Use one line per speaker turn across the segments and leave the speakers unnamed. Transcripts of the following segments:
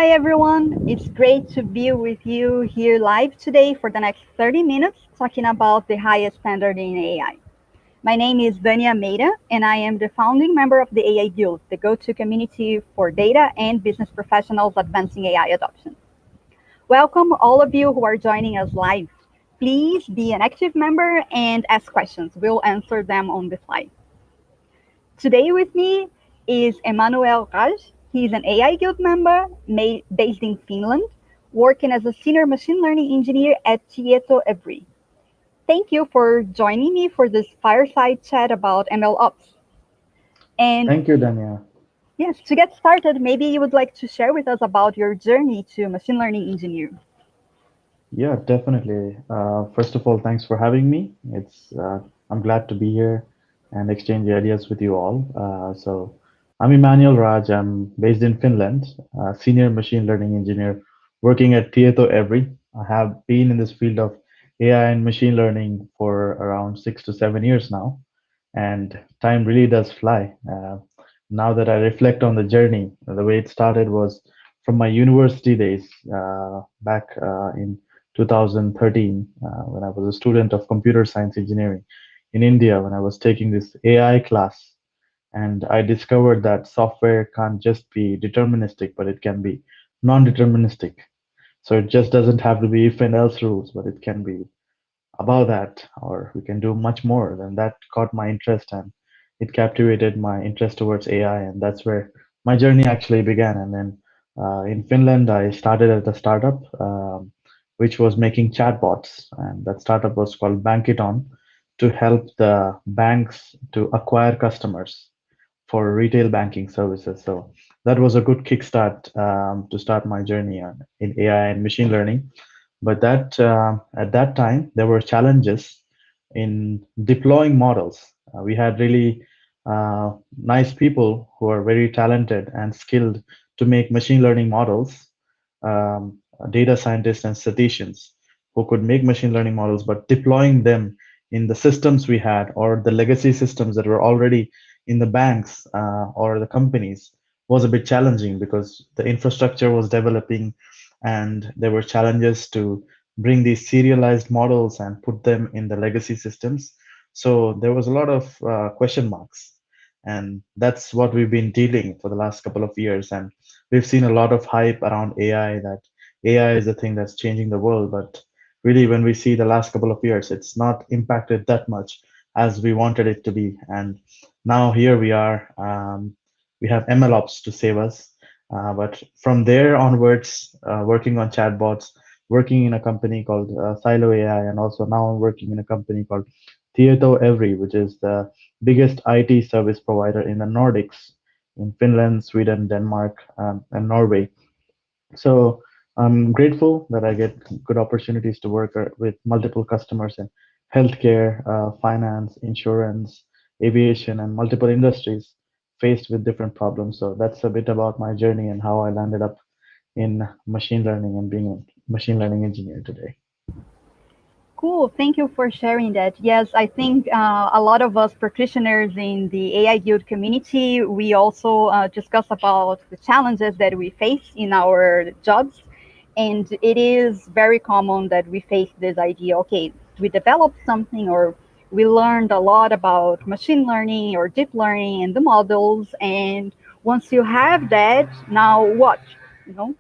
Hi everyone, it's great to be with you here live today for the next 30 minutes talking about the highest standard in AI. My name is Dani Almeida and I am the founding member of the AI Guild, the go-to community for data and business professionals advancing AI adoption. Welcome all of you who are joining us live. Please be an active member and ask questions. We'll answer them on the fly. Today with me is Emmanuel Raj. He's an AI Guild member based in Finland, working as a senior machine learning engineer at Tieto. Thank you for joining me for this fireside chat about MLOps. And
Thank you, Dania.
yes, to get started, maybe you would like to share with us about your journey to machine learning engineer.
Yeah, definitely. First of all, thanks for having me. I'm glad to be here and exchange ideas with you all. I'm Emmanuel Raj. I'm based in Finland, senior machine learning engineer working at Tieto. I have been in this field of AI and machine learning for around 6 to 7 years now, and time really does fly. Now that I reflect on the journey, the way it started was from my university days back in 2013 when I was a student of computer science engineering in India when I was taking this AI class. And I discovered that software can't just be deterministic, but it can be non-deterministic. So it just doesn't have to be if and else rules, but it can be above that, or we can do much more. Then that caught my interest and it captivated my interest towards AI, and that's where my journey actually began. And then in Finland, I started at a startup which was making chatbots, and that startup was called Bankiton to help the banks to acquire customers for retail banking services. So that was a good kickstart to start my journey in AI and machine learning. But that at that time there were challenges in deploying models. We had really nice people who are very talented and skilled to make machine learning models, data scientists and statisticians who could make machine learning models, but deploying them in the systems we had or the legacy systems that were already in the banks or the companies was a bit challenging because the infrastructure was developing and there were challenges to bring these serialized models and put them in the legacy systems. So there was a lot of question marks. And that's what we've been dealing for the last couple of years. And we've seen a lot of hype around AI, that AI is the thing that's changing the world. But really, when we see the last couple of years, it's not impacted that much as we wanted it to be. And now here we are. We have MLOps to save us. But from there onwards, working on chatbots, working in a company called Silo AI, and also now I'm working in a company called Tieto, which is the biggest IT service provider in the Nordics, in Finland, Sweden, Denmark, and Norway. So I'm grateful that I get good opportunities to work with multiple customers in healthcare, finance, insurance, aviation, and multiple industries faced with different problems. So that's a bit about my journey and how I landed up in machine learning and being a machine learning engineer today.
Cool. Thank you for sharing that. Yes, I think a lot of us practitioners in the AI Guild community, we also discuss about the challenges that we face in our jobs. And it is very common that we face this idea, okay, we developed something or we learned a lot about machine learning or deep learning and the models. And once you have that, now what? You know?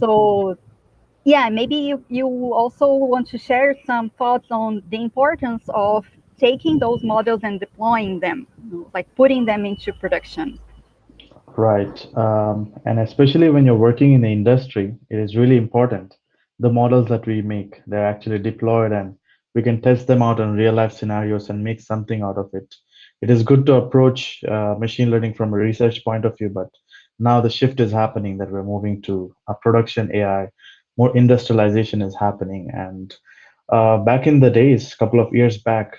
So yeah, maybe you also want to share some thoughts on the importance of taking those models and deploying them, like putting them into production.
Right. And especially when you're working in the industry, it is really important. The models that we make, they're actually deployed and we can test them out in real life scenarios and make something out of it. It is good to approach machine learning from a research point of view, but now the shift is happening that we're moving to a production AI, more industrialization is happening. And back in the days, a couple of years back,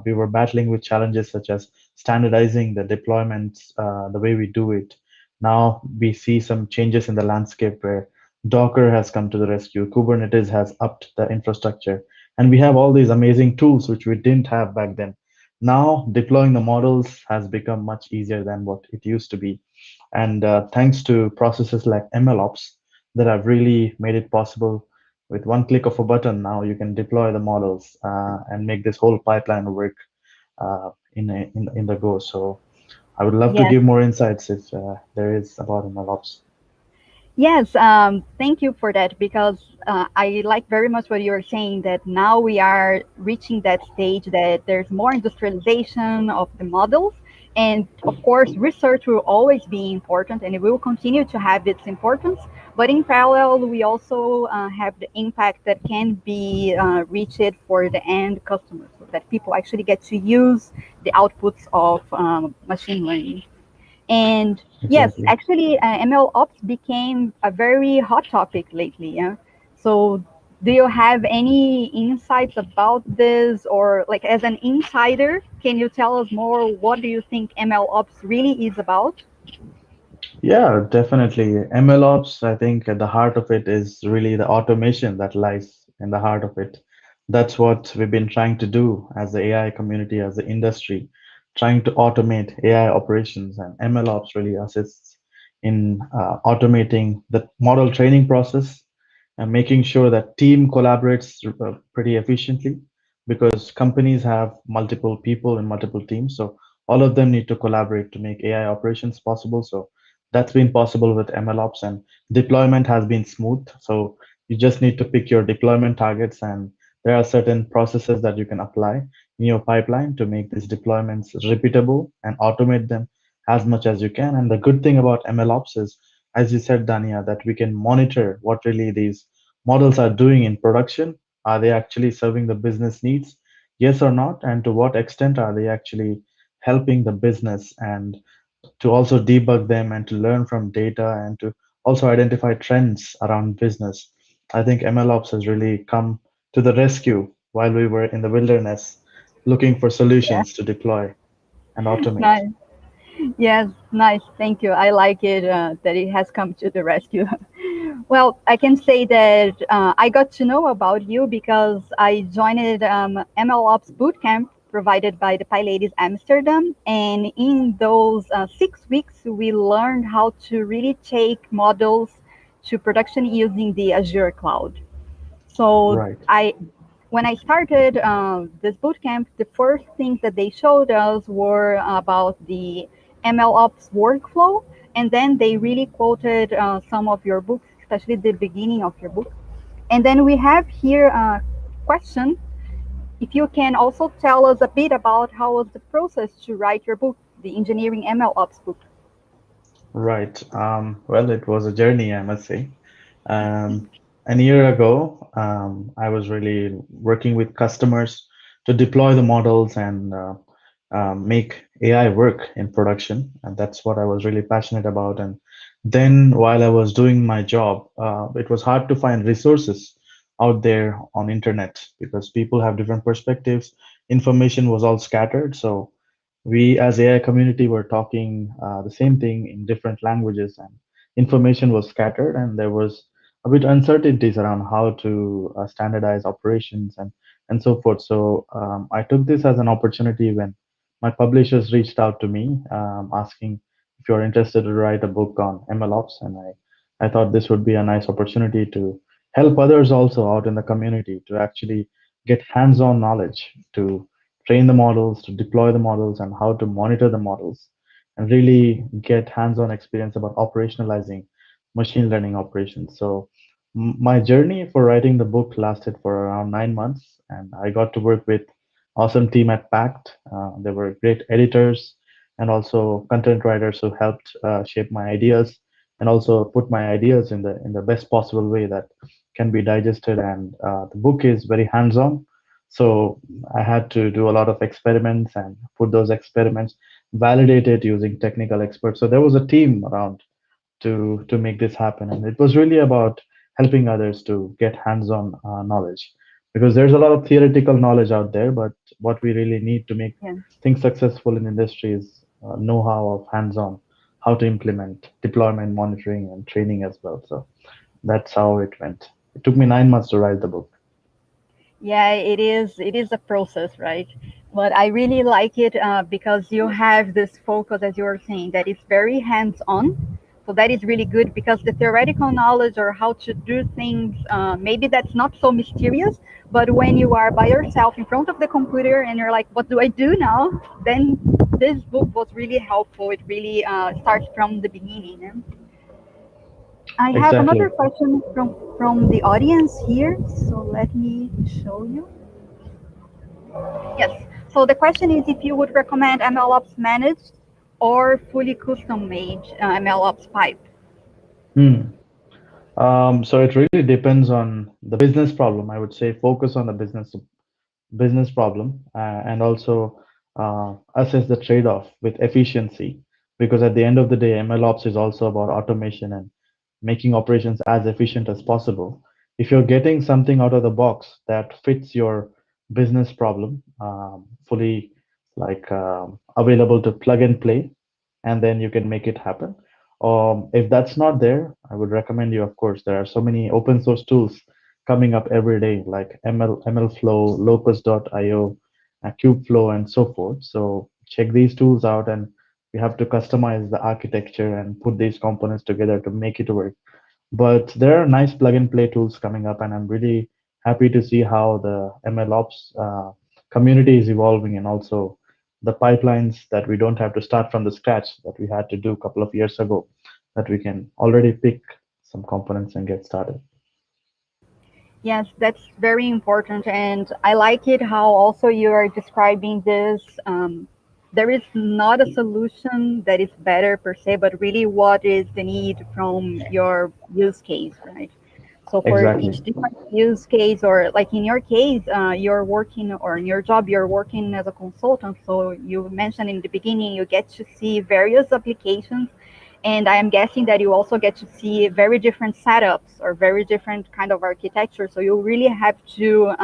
we were battling with challenges such as standardizing the deployments, the way we do it. Now we see some changes in the landscape where Docker has come to the rescue, Kubernetes has upped the infrastructure, and we have all these amazing tools which we didn't have back then. Now deploying the models has become much easier than what it used to be. And thanks to processes like MLOps, that have really made it possible. With one click of a button, now you can deploy the models and make this whole pipeline work in the go. So I would love to
Yes.
give more insights if there is about MLOps.
Yes, thank you for that because I like very much what you're saying that now we are reaching that stage that there's more industrialization of the models. And of course, research will always be important and it will continue to have its importance. But in parallel, we also have the impact that can be reached for the end customers, so that people actually get to use the outputs of machine learning. And yes,
Exactly.
actually, ML ops became a very hot topic lately. Yeah? So, do you have any insights about this, or like as an insider, can you tell us more? What do you think ML ops really is about?
Yeah, definitely. MLOps, I think at the heart of it is really the automation that lies in the heart of it. That's what we've been trying to do as the AI community, as the industry, trying to automate AI operations. And MLOps really assists in automating the model training process and making sure that team collaborates pretty efficiently because companies have multiple people in multiple teams. So all of them need to collaborate to make AI operations possible. So that's been possible with MLOps, and deployment has been smooth. So you just need to pick your deployment targets, and there are certain processes that you can apply in your pipeline to make these deployments repeatable and automate them as much as you can. And the good thing about MLOps is, as you said, Dania, that we can monitor what really these models are doing in production. Are they actually serving the business needs? Yes or not? And to what extent are they actually helping the business? And to also debug them and to learn from data and to also identify trends around business. I think MLOps has really come to the rescue while we were in the wilderness looking for
Yeah,
solutions to deploy and automate.
nice. Yes, nice. Thank you. I like it that it has come to the rescue. Well, I can say that I got to know about you because I joined MLOps bootcamp provided by the PyLadies Amsterdam. And in those 6 weeks, we learned how to really take models to production using the Azure cloud. So
Right,
when I started this bootcamp, the first things that they showed us were about the MLOps workflow, and then they really quoted some of your books, especially the beginning of your book. And then we have here a question. If you can also tell us a bit about how was the process to write your book, the Engineering MLOps book.
right. Well, it was a journey, I must say. Um, a year ago, I was really working with customers to deploy the models and make AI work in production. And that's what I was really passionate about. And then while I was doing my job, it was hard to find resources out there on internet because people have different perspectives. Information was all scattered. So we as AI community were talking the same thing in different languages, and information was scattered, and there was a bit uncertainties around how to standardize operations and so forth. So I took this as an opportunity when my publishers reached out to me asking if you're interested to write a book on MLOps, and I thought this would be a nice opportunity to help others also out in the community to actually get hands-on knowledge to train the models, to deploy the models, and how to monitor the models, and really get hands-on experience about operationalizing machine learning operations. So my journey for writing the book lasted for around 9 months, and I got to work with awesome team at Pact. There were great editors and also content writers who helped shape my ideas and also put my ideas in the best possible way that can be digested. And the book is very hands-on, so I had to do a lot of experiments and put those experiments validated using technical experts. So there was a team around to make this happen, and it was really about helping others to get hands-on knowledge because there's a lot of theoretical knowledge out there, but what we really need to make
Yeah.
things successful in industry is know-how of hands-on, how to implement deployment, monitoring, and training as well. So that's how it went. It took me 9 months to write the book.
Yeah, it is. It is a process, right? But I really like it because you have this focus, as you were saying, that it's very hands-on. So that is really good because the theoretical knowledge or how to do things, maybe that's not so mysterious, but when you are by yourself in front of the computer and you're like, what do I do now? Then this book was really helpful. It really starts from the beginning. I have another
Exactly.
question from the audience here. So let me show you. Yes. So the question is if you would recommend MLOps managed or fully custom made MLOps pipe.
Hmm. So it really depends on the business problem. I would say focus on the business problem and also assess the trade-off with efficiency because at the end of the day MLOps is also about automation and making operations as efficient as possible. If you're getting something out of the box that fits your business problem, fully available to plug and play, and then you can make it happen. If that's not there, I would recommend you, of course, there are so many open source tools coming up every day, like MLflow, Locus.io, Kubeflow, and so forth. So check these tools out, and you have to customize the architecture and put these components together to make it work. But there are nice plug and play tools coming up, and I'm really happy to see how the MLOps community is evolving, and also the pipelines that we don't have to start from the scratch that we had to do a couple of years ago, that we can already pick some components and get started.
Yes, that's very important. And I like it how also you are describing this. There is not a solution that is better per se, but really what is the need from your use case, right? So for
Exactly.
each different use case, or like in your case, you're working, or in your job, you're working as a consultant. So you mentioned in the beginning, you get to see various applications, and I am guessing that you also get to see very different setups or very different kind of architecture. So you really have to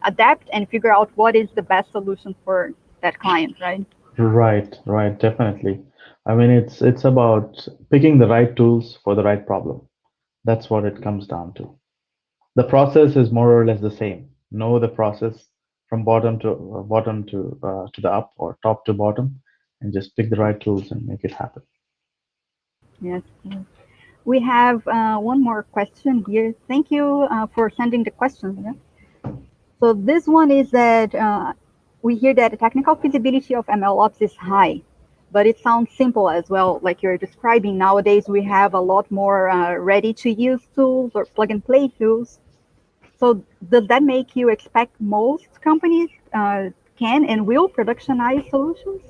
adapt and figure out what is the best solution for that client, right?
Right, right, definitely. I mean, it's about picking the right tools for the right problem. That's what it comes down to. The process is more or less the same. Know the process from bottom to the up or top to bottom, and just pick the right tools and make it happen.
Yes. We have one more question here. Thank you for sending the question. Yeah? So this one is that we hear that the technical feasibility of MLOps is high, but it sounds simple as well. Like you're describing, nowadays we have a lot more ready-to-use tools or plug-and-play tools. So does that make you expect most companies can and will productionize solutions?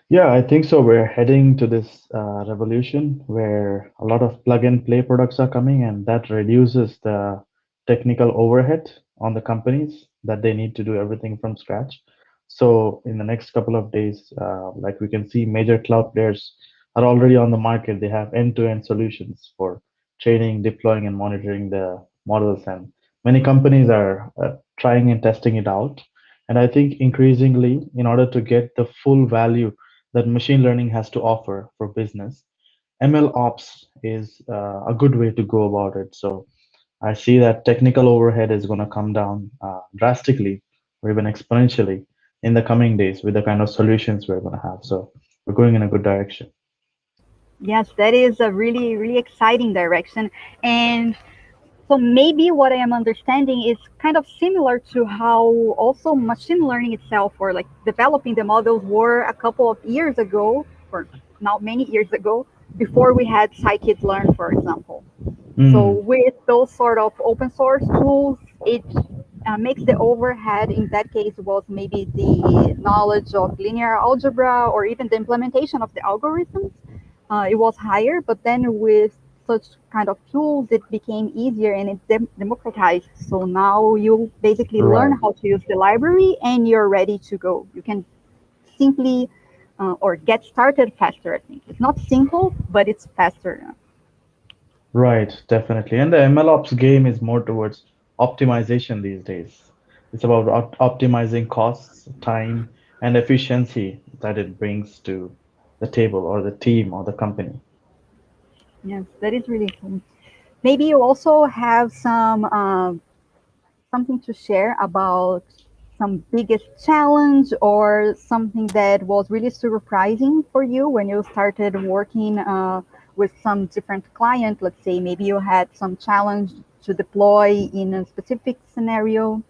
Yeah, I think so. We're heading to this revolution where a lot of plug and play products are coming, and that reduces the technical overhead on the companies that they need to do everything from scratch. So, in the next couple of days, like we can see, major cloud players are already on the market. They have end-to-end solutions for training, deploying, and monitoring the models, and many companies are trying and testing it out. And I think increasingly, in order to get the full value that machine learning has to offer for business, ML ops is a good way to go about it. So I see that technical overhead is going to come down drastically or even exponentially in the coming days with the kind of solutions we're going to have. So we're going in a good direction.
Yes, that is a really, really exciting direction. And so maybe what I am understanding is kind of similar to how also machine learning itself or like developing the models were a couple of years ago, or now many years ago, before we had scikit-learn, for example. So
Mm,
with those sort of open source tools, it makes the overhead in that case was maybe the knowledge of linear algebra or even the implementation of the algorithms. It was higher, but then with such kind of tools, it became easier and it democratized. So now you basically learn
right.
how to use the library and you're ready to go. You can simply or get started faster, I think. It's not simple, but it's faster.
Right, definitely. And the MLOps game is more towards optimization these days. It's about optimizing costs, time, and efficiency that it brings to the table or the team or the company.
Yes, that is really cool. Maybe you also have some something to share about some biggest challenge or something that was really surprising for you when you started working with some different client? Let's say maybe you had some challenge to deploy in a specific scenario.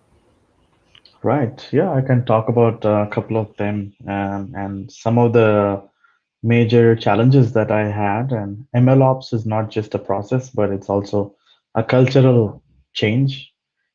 Right. Yeah, I can talk about a couple of them, and some of the major challenges that I had. And MLOps is not just a process, but it's also a cultural change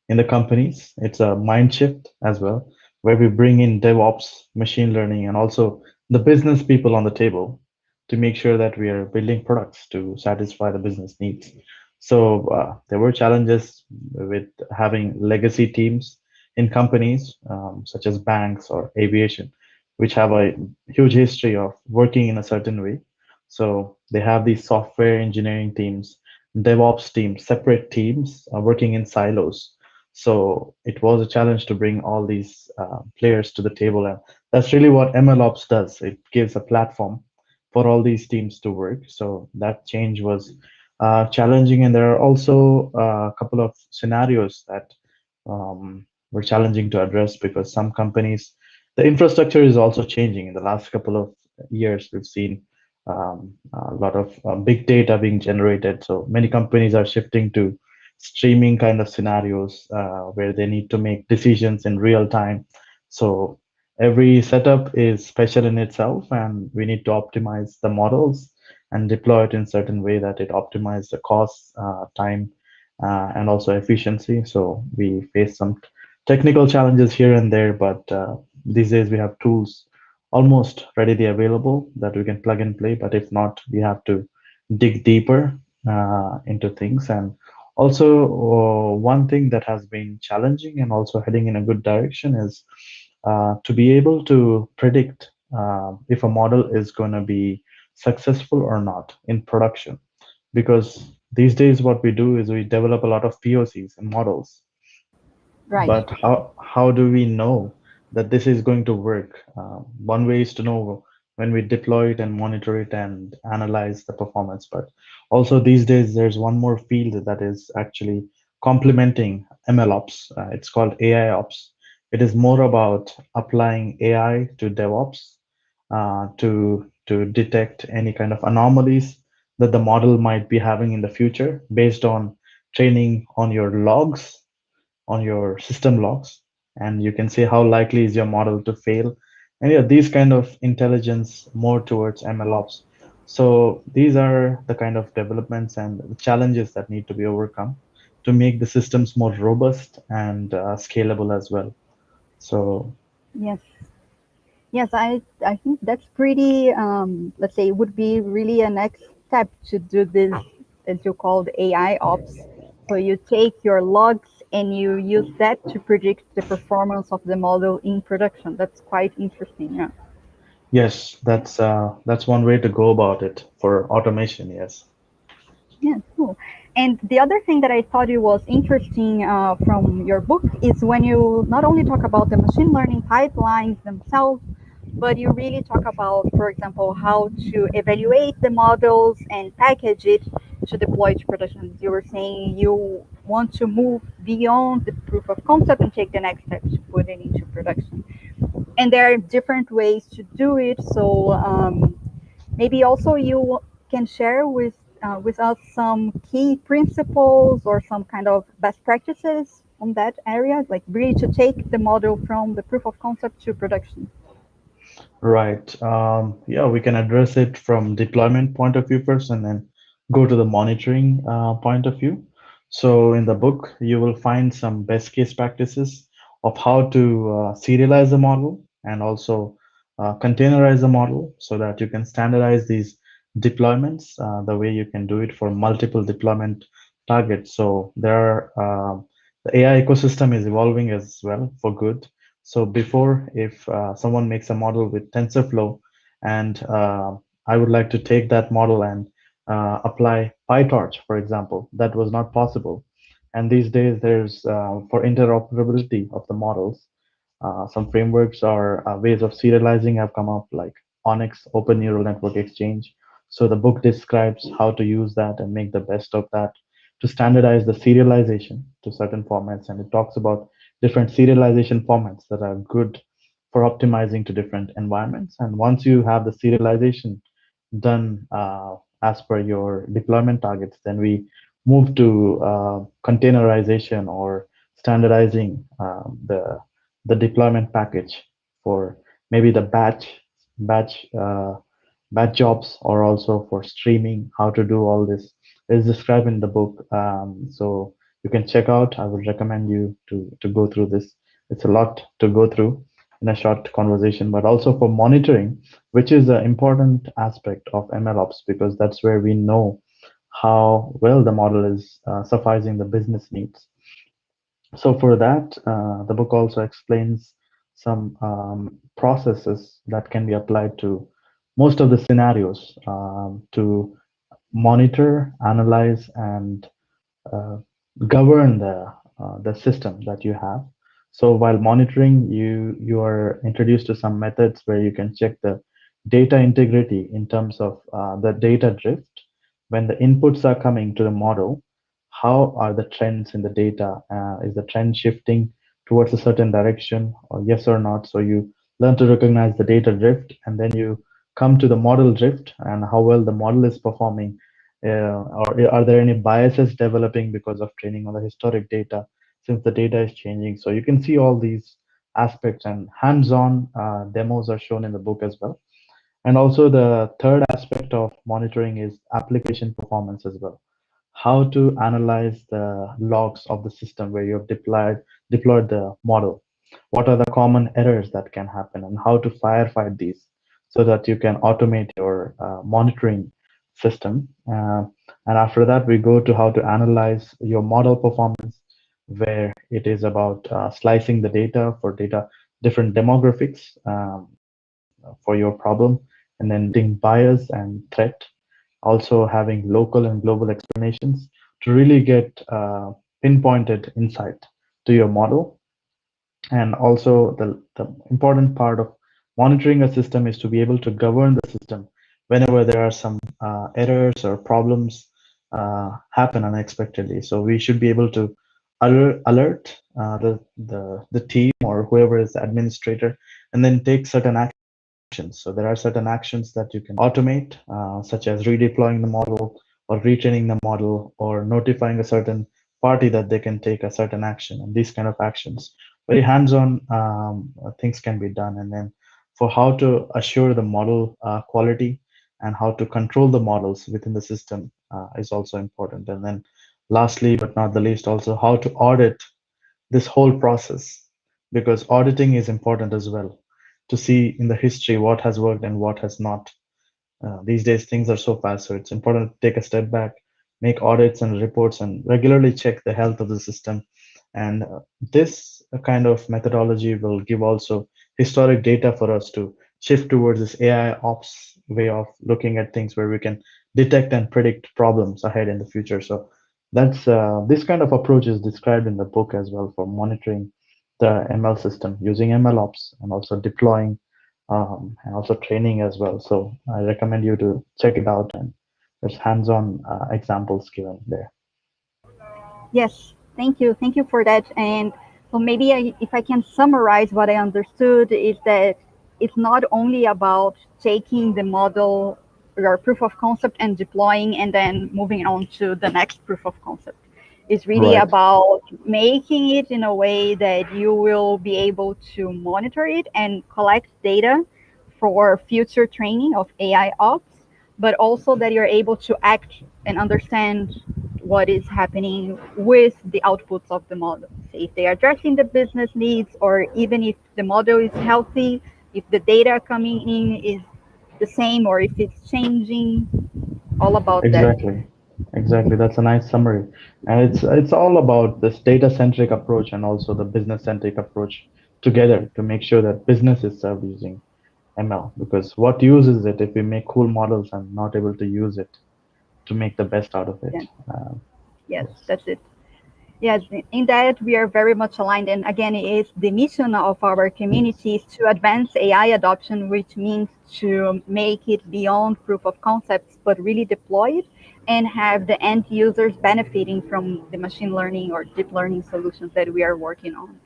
in the companies. It's a mind shift as well, where we bring in DevOps, machine learning, and also the business people on the table to make sure that we are building products to satisfy the business needs. So there were challenges with having legacy teams in companies such as banks or aviation, which have a huge history of working in a certain way. So they have these software engineering teams, DevOps teams, separate teams working in silos. So it was a challenge to bring all these players to the table. And that's really what MLOps does. It gives a platform for all these teams to work. So that change was challenging. And there are also a couple of scenarios that were challenging to address because some companies, the infrastructure is also changing. In the last couple of years, we've seen a lot of big data being generated. So many companies are shifting to streaming kind of scenarios where they need to make decisions in real time. So every setup is special in itself, and we need to optimize the models and deploy it in certain way that it optimizes the cost, time, and also efficiency. So we face some technical challenges here and there, but these days we have tools almost readily available that we can plug and play. But if not, we have to dig deeper into things. And also, one thing that has been challenging and also heading in a good direction is to be able to predict if a model is going to be successful or not in production. Because these days, what we do is we develop a lot of POCs and models,
Right.
but how do we know that this is going to work? One way is to know when we deploy it and monitor it and analyze the performance. But also these days, there's one more field that is actually complementing MLOps. It's called AI Ops. It is more about applying AI to DevOps to detect any kind of anomalies that the model might be having in the future based on training on your logs, on your system logs, and you can see how likely is your model to fail. And yeah, these kind of intelligence more towards MLOps. So these are the kind of developments and the challenges that need to be overcome to make the systems more robust and scalable as well. So
Yes. Yes, I think that's pretty, let's say, would be really a next step to do this, as you called AI ops. So you take your logs and you use that to predict the performance of the model in production. That's quite interesting. Yeah.
yes, that's one way to go about it for automation. Yes.
Yeah, cool. And the other thing that I thought it was interesting from your book is when you not only talk about the machine learning pipelines themselves, but you really talk about, for example, how to evaluate the models and package it to deploy to production. You were saying you want to move beyond the proof of concept and take the next step to put it into production. And there are different ways to do it. So maybe also you can share with us some key principles or some kind of best practices on that area, like really to take the model from the proof of concept to production.
Right. Yeah, we can address it from deployment point of view first and then go to the monitoring point of view. So in the book, you will find some best case practices of how to serialize the model and also containerize the model so that you can standardize these deployments the way you can do it for multiple deployment targets. So the AI ecosystem is evolving as well for good. So before, if someone makes a model with TensorFlow, and I would like to take that model and apply PyTorch, for example, that was not possible. And these days, there's for interoperability of the models, some frameworks or ways of serializing have come up, like Onyx Open Neural Network Exchange. So the book describes how to use that and make the best of that to standardize the serialization to certain formats. And it talks about different serialization formats that are good for optimizing to different environments. And once you have the serialization done as per your deployment targets, then we move to containerization or standardizing the deployment package for maybe the batch batch jobs, or also for streaming. How to do all this is described in the book, so you can check out. I would recommend you to go through this. It's a lot to go through in a short conversation, but also for monitoring, which is an important aspect of MLOps, because that's where we know how well the model is sufficing the business needs. So for that, the book also explains some processes that can be applied to most of the scenarios, to monitor, analyze, and uh, govern the system that you have. So while monitoring, you are introduced to some methods where you can check the data integrity in terms of the data drift. When the inputs are coming to the model, how are the trends in the data? Is the trend shifting towards a certain direction, or yes or not? So you learn to recognize the data drift, and then you come to the model drift and how well the model is performing, or are there any biases developing because of training on the historic data, since the data is changing? So you can see all these aspects, and hands-on demos are shown in the book as well. And also the third aspect of monitoring is application performance as well. How to analyze the logs of the system where you have deployed the model. What are the common errors that can happen, and how to firefight these so that you can automate your monitoring system. And after that, we go to how to analyze your model performance, where it is about slicing the data for data different demographics for your problem, and then bias and threat, also having local and global explanations to really get pinpointed insight to your model. And also the important part of monitoring a system is to be able to govern the system whenever there are some errors or problems happen unexpectedly. So we should be able to alert the team or whoever is the administrator, and then take certain actions. So there are certain actions that you can automate, such as redeploying the model, or retraining the model, or notifying a certain party that they can take a certain action. And these kind of actions, very hands-on things can be done. And then for how to assure the model quality and how to control the models within the system is also important. And then lastly, but not the least, also how to audit this whole process, because auditing is important as well, to see in the history what has worked and what has not. These days things are so fast, so it's important to take a step back, make audits and reports, and regularly check the health of the system. And this kind of methodology will give also historic data for us to shift towards this AI ops way of looking at things, where we can detect and predict problems ahead in the future. So that's this kind of approach is described in the book as well, for monitoring the ML system using MLOps, and also deploying, and also training as well. So I recommend you to check it out, and there's hands-on examples given there.
Yes, thank you. Thank you for that. And so maybe if I can summarize what I understood is that it's not only about taking the model or proof of concept and deploying and then moving on to the next proof of concept. It's really
Right.
about making it in a way that you will be able to monitor it and collect data for future training of AI ops, but also that you're able to act and understand what is happening with the outputs of the model. So if they are addressing the business needs, or even if the model is healthy, if the data coming in is the same, or if it's changing, all about that.
Exactly. Exactly. That's a nice summary. And it's all about this data-centric approach and also the business-centric approach together, to make sure that business is served using ML. Because what use is it if we make cool models and not able to use it to make the best out of it?
Yeah. Yes,
Yes.
that's it. Yes, in that we are very much aligned. And again, it's the mission of our community is to advance AI adoption, which means to make it beyond proof of concepts, but really deploy it and have the end users benefiting from the machine learning or deep learning solutions that we are working on.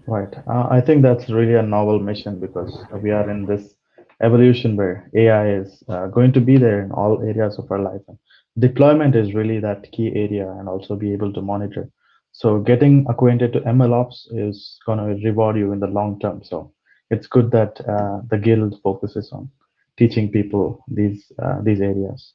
Right. I think that's really a novel mission, because we are in this evolution where AI is going to be there in all areas of our life. And deployment is really that key area, and also be able to monitor. So getting acquainted to MLOps is going to reward you in the long term. So it's good that the guild focuses on teaching people these areas.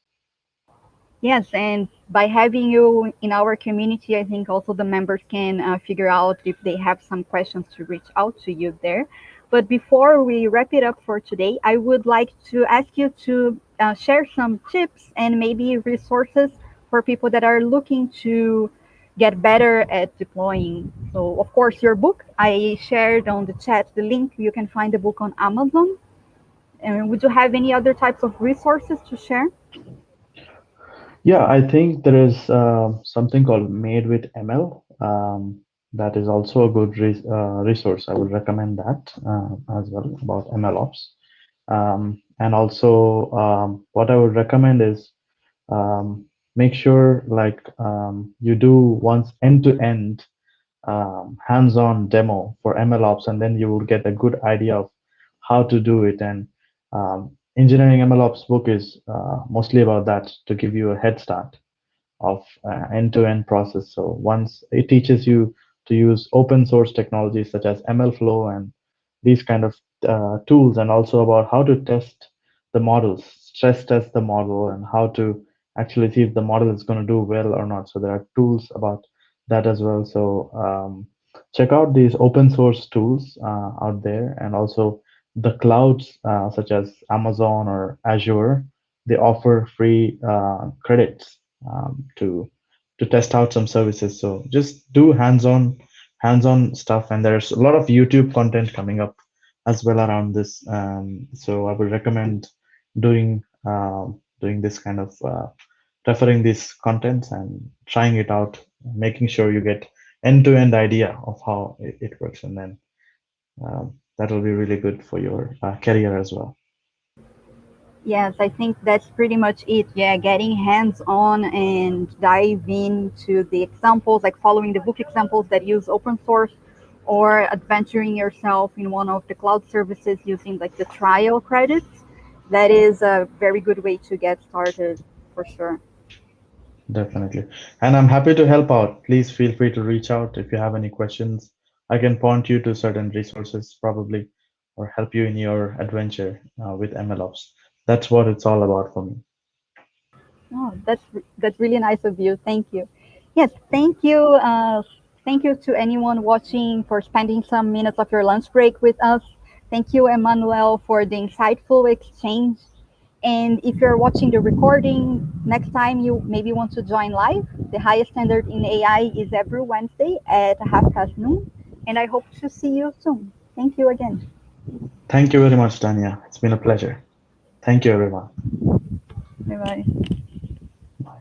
Yes, and by having you in our community, I think also the members can figure out if they have some questions to reach out to you there. But before we wrap it up for today, I would like to ask you to share some tips and maybe resources for people that are looking to get better at deploying. So, of course, your book, I shared on the chat the link. You can find the book on Amazon. And would you have any other types of resources to share?
Yeah, I think there is something called Made with ML. That is also a good resource. I would recommend that as well, about MLOps. And also, what I would recommend is make sure like you do once end-to-end hands-on demo for MLOps, and then you will get a good idea of how to do it. And engineering MLOps book is mostly about that, to give you a head start of end-to-end process. So once it teaches you to use open source technologies such as MLflow and these kind of tools, and also about how to test the models, stress test the model, and how to actually see if the model is going to do well or not. So there are tools about that as well. So check out these open source tools out there, and also the clouds such as Amazon or Azure. They offer free credits to test out some services. So just do hands-on stuff, and there's a lot of YouTube content coming up as well around this. So I would recommend doing doing this kind of referring these contents and trying it out, making sure you get end-to-end idea of how it works, and then that will be really good for your career as well.
Yes, I think that's pretty much it. Yeah, getting hands on and dive into the examples, like following the book examples that use open source, or adventuring yourself in one of the cloud services using like the trial credits. That is a very good way to get started for sure.
Definitely. And I'm happy to help out. Please feel free to reach out if you have any questions. I can point you to certain resources probably, or help you in your adventure with MLOps. That's what it's all about for me.
Oh, that's really nice of you. Thank you. Yes, thank you. Thank you to anyone watching for spending some minutes of your lunch break with us. Thank you, Emmanuel, for the insightful exchange. And if you're watching the recording, next time you maybe want to join live, the highest standard in AI is every Wednesday at 12:30 noon. And I hope to see you soon. Thank you again.
Thank you very much, Tanya. It's been a pleasure. Thank you, everyone.
Bye bye.